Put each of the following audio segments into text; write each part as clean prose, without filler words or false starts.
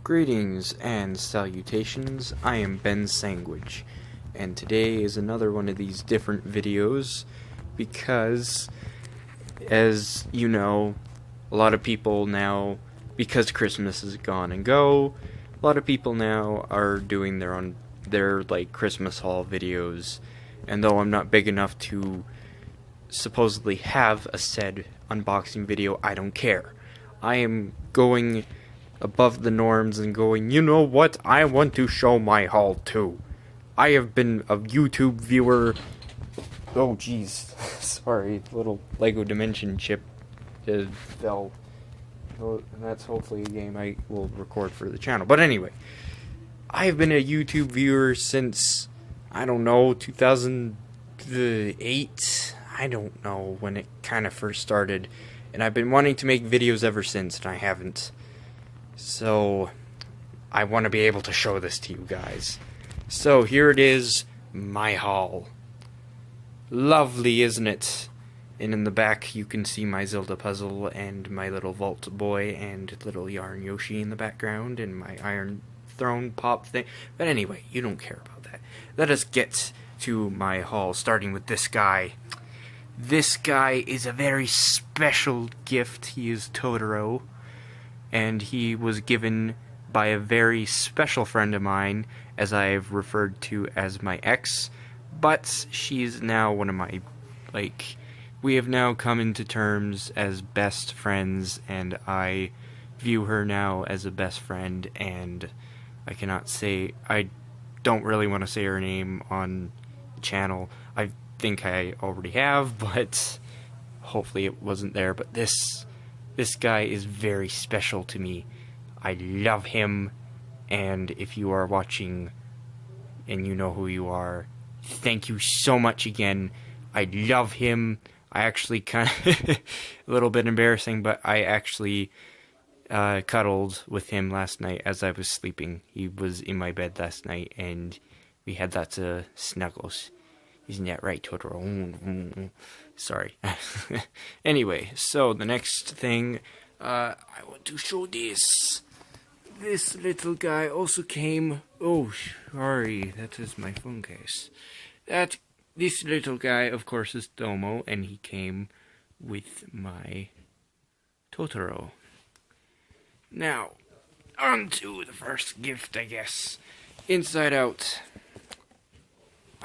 Greetings and salutations, I am Ben Sandwich, and today is another one of these different videos because, as you know, a lot of people now, because Christmas is gone and go, a lot of people now are doing their Christmas haul videos, and though I'm not big enough to supposedly have a said unboxing video, I don't care. I am going above the norms and going, you know what, I want to show my haul too. I have been a YouTube viewer. Oh jeez, sorry, little Lego Dimension chip fell. And that's hopefully a game I will record for the channel. But anyway, I have been a YouTube viewer since, I don't know, 2008. I don't know when it kind of first started. And I've been wanting to make videos ever since, and I haven't. So, I want to be able to show this to you guys. So, here it is, my haul. Lovely, isn't it? And in the back, you can see my Zelda puzzle and my little Vault Boy and little Yarn Yoshi in the background and my Iron Throne pop thing. But anyway, you don't care about that. Let us get to my haul, starting with this guy. This guy is a very special gift. He is Totoro, and he was given by a very special friend of mine, as I've referred to as my ex, but she's now one of my, we have now come into terms as best friends, and I view her now as a best friend, and I don't really want to say her name on the channel. I think I already have, but hopefully it wasn't there. But this guy is very special to me. I love him, and if you are watching and you know who you are, thank you so much again. I love him. I actually kind of a little bit embarrassing, but I actually cuddled with him last night as I was sleeping. He was in my bed last night, and we had lots of snuggles. Isn't that right, Totoro? Sorry. Anyway, so the next thing, I want to show this. This little guy also came. Oh, sorry, that is my phone case. This little guy, of course, is Domo, and he came with my Totoro. Now, on to the first gift, I guess. Inside Out.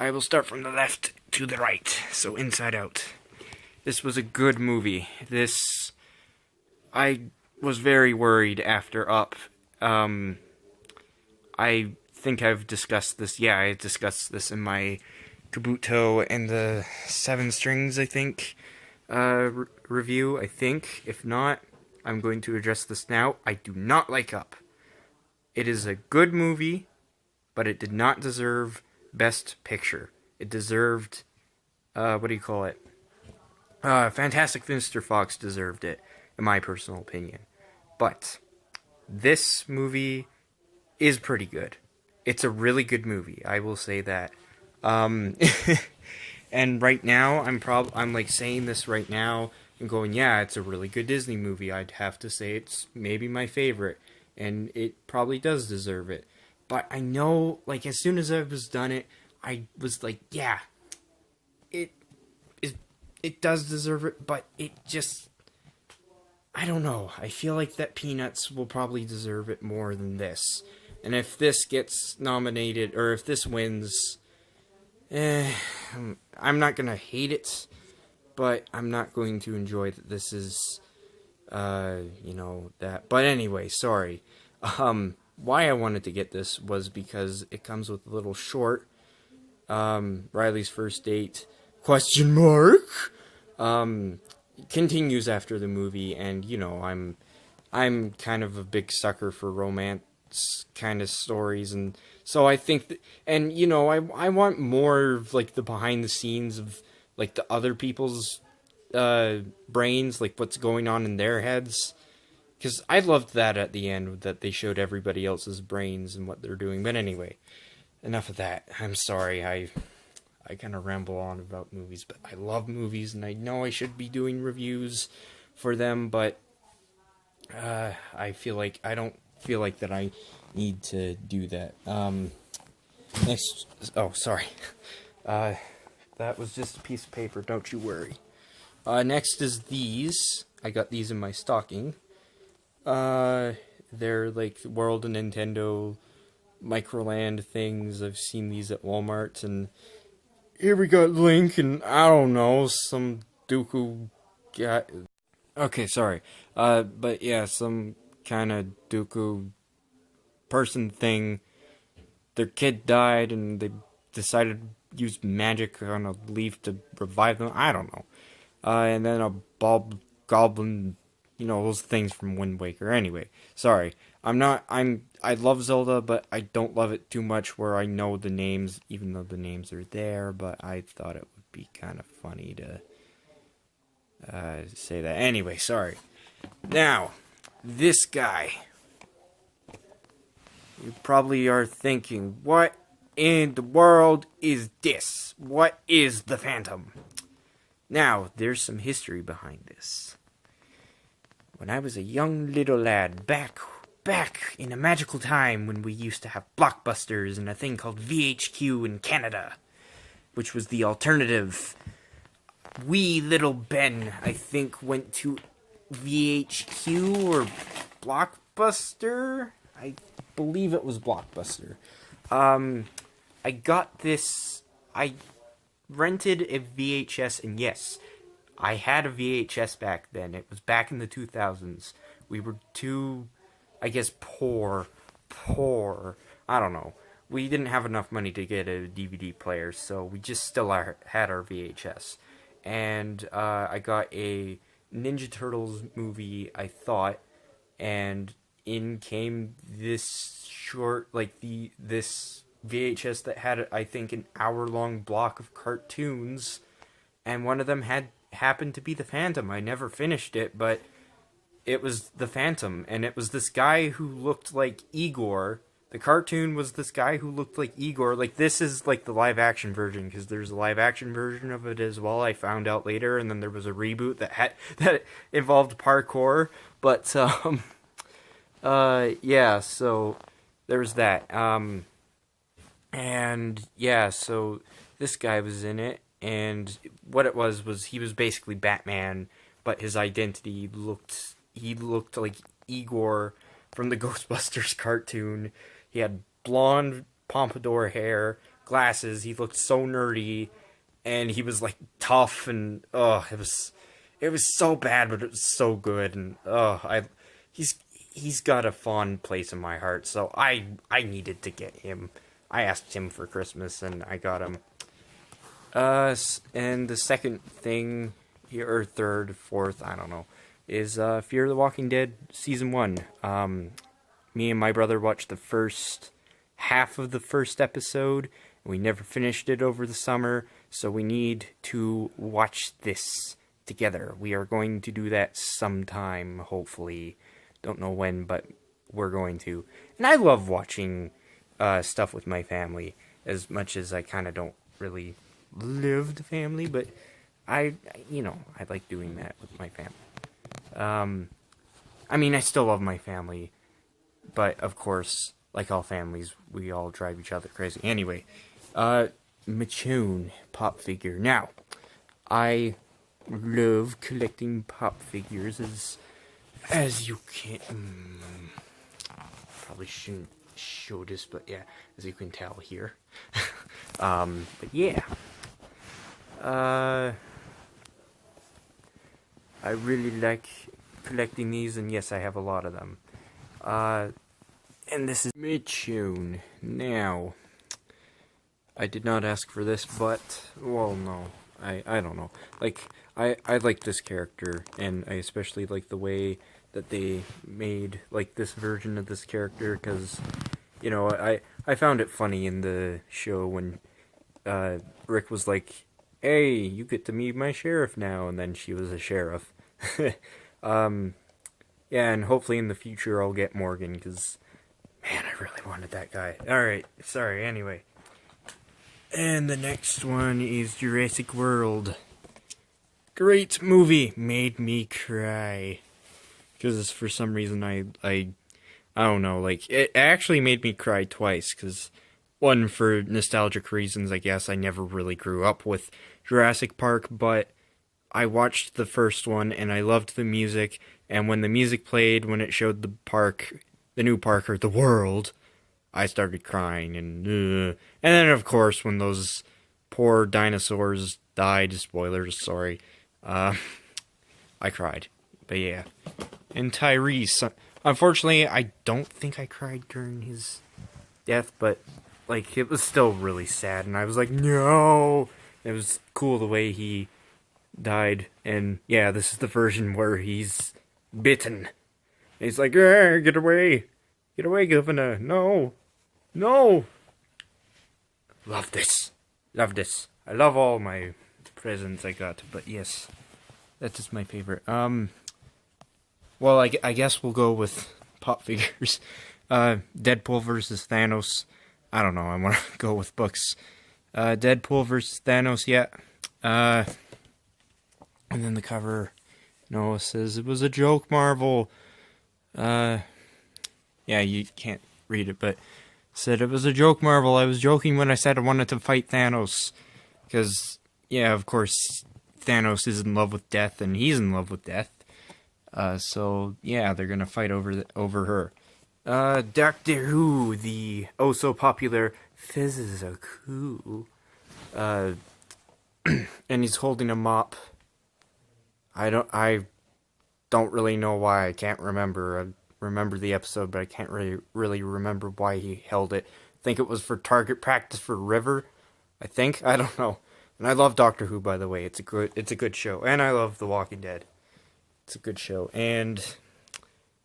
I will start from the left to the right, so Inside Out. This was a good movie. I was very worried after Up. I think I've discussed this. Yeah, I discussed this in my Kabuto and the Seven Strings, I think, review, I think. If not, I'm going to address this now. I do not like Up. It is a good movie, but it did not deserve Best Picture. It deserved, Fantastic Mr. Fox deserved it, in my personal opinion. But this movie is pretty good. It's a really good movie, I will say that. And right now, I'm saying this right now and going, yeah, it's a really good Disney movie. I'd have to say it's maybe my favorite, and it probably does deserve it. But I know, as soon as I was done it, I was like, yeah, it does deserve it, but it just, I don't know. I feel like that Peanuts will probably deserve it more than this. And if this gets nominated, or if this wins, I'm not gonna hate it, but I'm not going to enjoy that this is, that. But anyway, sorry. Why I wanted to get this was because it comes with a little short, Riley's First Date, ? Continues after the movie, and, I'm kind of a big sucker for romance kind of stories, and so I think that, and, I want more of, the behind the scenes of, the other people's, brains, what's going on in their heads. Because I loved that at the end, that they showed everybody else's brains and what they're doing. But anyway, enough of that. I'm sorry, I kind of ramble on about movies, but I love movies, and I know I should be doing reviews for them, but I feel like I don't feel like that I need to do that. Next, oh, sorry. That was just a piece of paper, don't you worry. Next is these. I got these in my stocking. They're like World and Nintendo Microland things. I've seen these at Walmart, and here we got Link and, I don't know, some Dooku guy. Okay, sorry. But yeah, some kind of Dooku person thing. Their kid died, and they decided to use magic on a leaf to revive them. I don't know. And then a goblin, those things from Wind Waker. Anyway, sorry. I love Zelda, but I don't love it too much where I know the names, even though the names are there, but I thought it would be kind of funny to say that. Anyway, sorry. Now, this guy. You probably are thinking, what in the world is this? What is the Phantom? Now, there's some history behind this. When I was a young little lad, back in a magical time when we used to have Blockbusters and a thing called VHQ in Canada, which was the alternative. Wee little Ben, I think, went to VHQ or Blockbuster? I believe it was Blockbuster. I got this. I rented a VHS, and yes, I had a VHS back then. It was back in the 2000s. We were too, I guess, poor. I don't know. We didn't have enough money to get a DVD player, so we just still had our VHS. And I got a Ninja Turtles movie, I thought, and in came this this VHS that had, I think, an hour-long block of cartoons, and one of them happened to be the Phantom. I never finished it, but it was the Phantom, and it was this guy who looked like Igor. The cartoon was this guy who looked like Igor. Like, this is like the live-action version, because there's a live-action version of it as well, I found out later, and then there was a reboot that involved parkour, but, yeah, so there was that. And yeah, so this guy was in it, and what it was he was basically Batman, but his identity he looked like Igor from the Ghostbusters cartoon. He had blonde pompadour hair, glasses, he looked so nerdy, and he was like tough, and it was so bad, but it was so good, and he's got a fond place in my heart, so I needed to get him. I asked him for Christmas, and I got him. And the second thing, or third, fourth, I don't know, is Fear the Walking Dead Season 1. Me and my brother watched the first half of the first episode. We never finished it over the summer, so we need to watch this together. We are going to do that sometime, hopefully. Don't know when, but we're going to. And I love watching stuff with my family, as much as I kind of don't really live the family, but I like doing that with my family. I mean, I still love my family, but of course, like all families, we all drive each other crazy. Anyway, Michoon pop figure. Now, I love collecting pop figures, as you can. Probably shouldn't show this, but yeah, as you can tell here. But yeah, I really like collecting these, and yes, I have a lot of them. And this is Michoon. Now, I did not ask for this, but, well, no, I don't know. Like, I like this character, and I especially like the way that they made, like, this version of this character, because, I found it funny in the show when Rick was like, hey, you get to meet my sheriff now, and then she was a sheriff. Yeah, and hopefully in the future I'll get Morgan, because, man, I really wanted that guy. Alright, sorry, anyway. And the next one is Jurassic World. Great movie, made me cry. Because for some reason I I don't know, like, it actually made me cry twice, because, one, for nostalgic reasons, I guess I never really grew up with Jurassic Park, but I watched the first one, and I loved the music, and when the music played, when it showed the park, the new park, or the world, I started crying, and then, of course, when those poor dinosaurs died, spoilers, sorry, I cried, but yeah. And Tyrese, unfortunately, I don't think I cried during his death, but, like, it was still really sad, and I was like, no! It was cool the way he died, and, yeah, this is the version where he's bitten. He's like, get away! Get away, Governor! No! No! Love this. Love this. I love all my presents I got, but yes, that's just my favorite. Well, I guess we'll go with pop figures. Deadpool versus Thanos. I don't know, I want to go with books. Deadpool versus Thanos, yeah. And then the cover, Noah says, it was a joke, Marvel. Yeah, you can't read it, but said it was a joke, Marvel. I was joking when I said I wanted to fight Thanos. Because, yeah, of course, Thanos is in love with death, and he's in love with death. So, yeah, they're gonna fight over her. Doctor Who, the oh-so-popular Fezzizaku, and he's holding a mop. I don't really know why. I can't remember. I remember the episode, but I can't really remember why he held it. I think it was for target practice for River. I think. I don't know. And I love Doctor Who, by the way. It's a good show. And I love The Walking Dead. It's a good show. And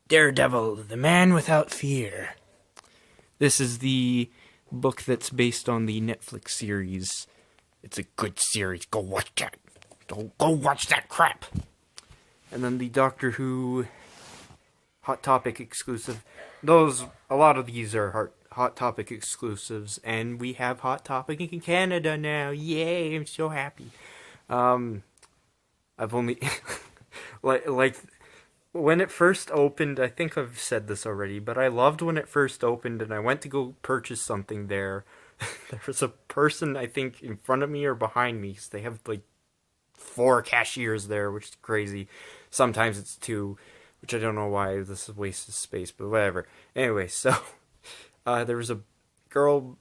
Daredevil, the Man Without Fear. This is the book that's based on the Netflix series. It's a good series. Go watch that. Go watch that crap. And then the Doctor Who Hot Topic exclusive. A lot of these are Hot Topic exclusives, and we have Hot Topic in Canada now. Yay, I'm so happy. I've only like when it first opened, I think I've said this already, but I loved when it first opened and I went to go purchase something there. There was a person, I think, in front of me or behind me, because they have like 4 cashiers there, which is crazy. Sometimes it's 2, which I don't know why. This is a waste of space, but whatever. Anyway, so there was a girl,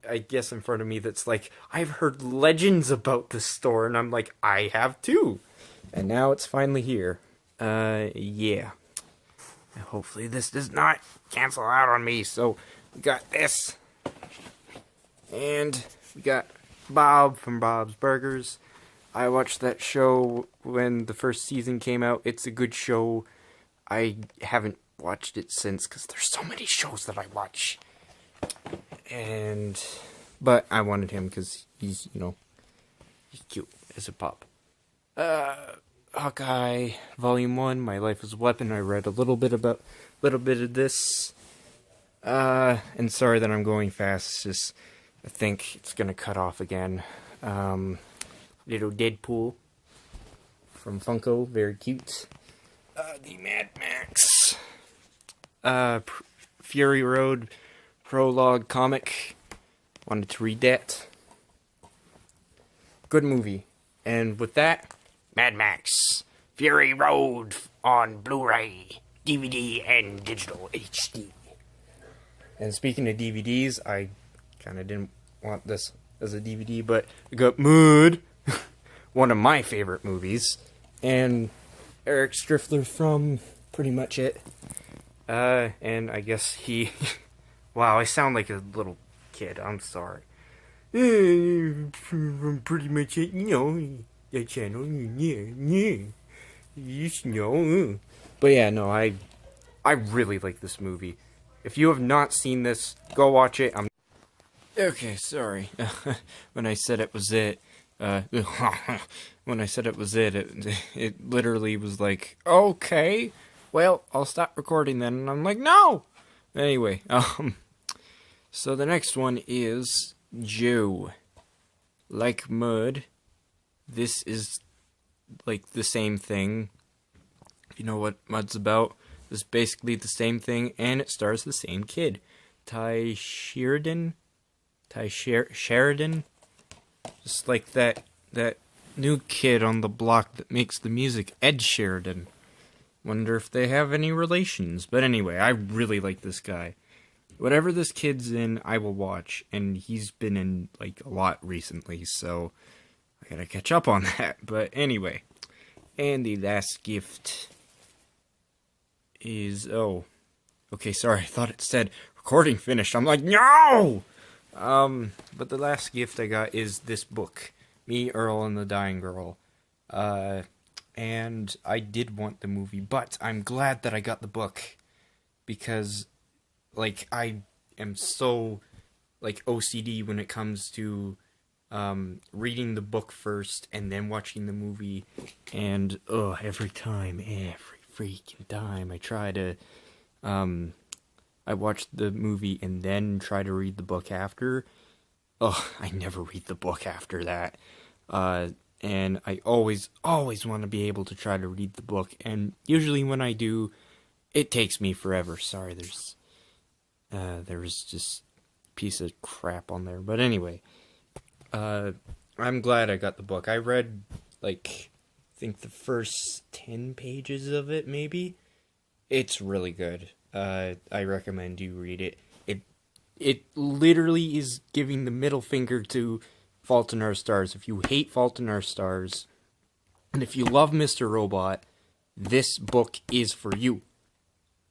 I guess, in front of me that's like, I've heard legends about this store, and I'm like, I have too. And now it's finally here. Yeah. Hopefully this does not cancel out on me. So, we got this. And we got Bob from Bob's Burgers. I watched that show when the first season came out. It's a good show. I haven't watched it since, because there's so many shows that I watch. But I wanted him because he's, he's cute as a pup. Hawkeye, Volume 1, My Life as a Weapon. I read a little bit of this. And sorry that I'm going fast. It's just, I think it's gonna cut off again. Little Deadpool from Funko, very cute. The Mad Max. Fury Road prologue comic. Wanted to read that. Good movie. And with that, Mad Max Fury Road on Blu-ray, DVD, and digital HD. And speaking of DVDs, I kind of didn't want this as a DVD, but I got Mud, one of my favorite movies, and Eric Striffler from Pretty Much It. And I guess he... Wow, I sound like a little kid. I'm sorry. From Pretty Much It, that channel, yeah. But yeah, no, I really like this movie. If you have not seen this, go watch it. Okay, sorry. When I said it was it, it literally was like, okay, well, I'll stop recording then. And I'm like, no! Anyway, so the next one is Joe. Like Mud. This is like the same thing. If you know what Mud's about. This is basically the same thing, and it stars the same kid. Sheridan? Just like that new kid on the block that makes the music, Ed Sheridan. Wonder if they have any relations. But anyway, I really like this guy. Whatever this kid's in, I will watch. And he's been in, like, a lot recently, so I gotta catch up on that. But anyway. And the last gift is... Oh. Okay, sorry. I thought it said recording finished. I'm like, no! But the last gift I got is this book. Me, Earl, and the Dying Girl. And I did want the movie, but I'm glad that I got the book. Because, like, I am so, like, OCD when it comes to reading the book first and then watching the movie. And, every freaking time I try to, I watch the movie and then try to read the book after. I never read the book after that. And I always want to be able to try to read the book. And usually when I do, it takes me forever. Sorry, there's just a piece of crap on there. But anyway, I'm glad I got the book. I read, like, I think the first 10 pages of it, maybe. It's really good. I recommend you read it. It literally is giving the middle finger to Fault in Our Stars. If you hate Fault in Our Stars, and if you love Mr. Robot, this book is for you.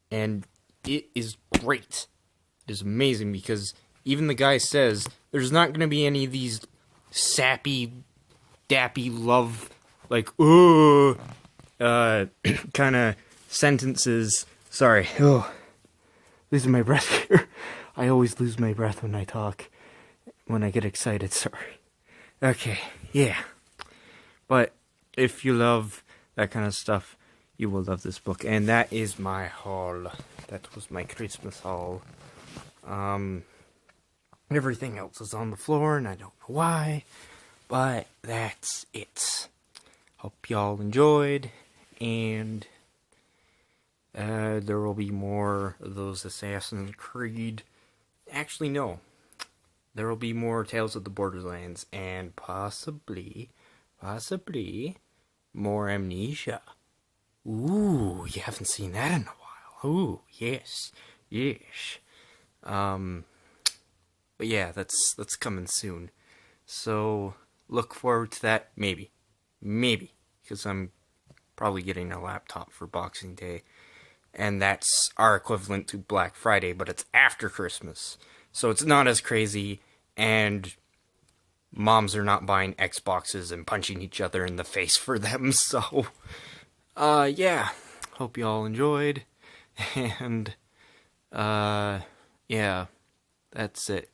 And it is great. It is amazing because even the guy says there's not going to be any of these sappy, dappy love, like, kind of sentences. Sorry. Losing my breath here. I always lose my breath when I talk. When I get excited, sorry. Okay, yeah. But if you love that kind of stuff, you will love this book. And that is my haul. That was my Christmas haul. Everything else is on the floor, and I don't know why. But that's it. Hope y'all enjoyed. And there will be more of those Assassin's Creed. Actually, no. There will be more Tales of the Borderlands, and possibly, more Amnesia. Ooh, you haven't seen that in a while. Ooh, yes. But yeah, that's coming soon. So, look forward to that, maybe, because I'm probably getting a laptop for Boxing Day, and that's our equivalent to Black Friday, but it's after Christmas. So it's not as crazy, and moms are not buying Xboxes and punching each other in the face for them, so, yeah, hope you all enjoyed, and, yeah, that's it.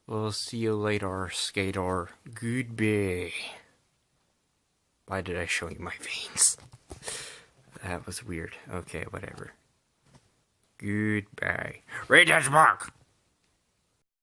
We'll see you later, Skater. Goodbye. Why did I show you my veins? That was weird. Okay, whatever. Goodbye. Read that book!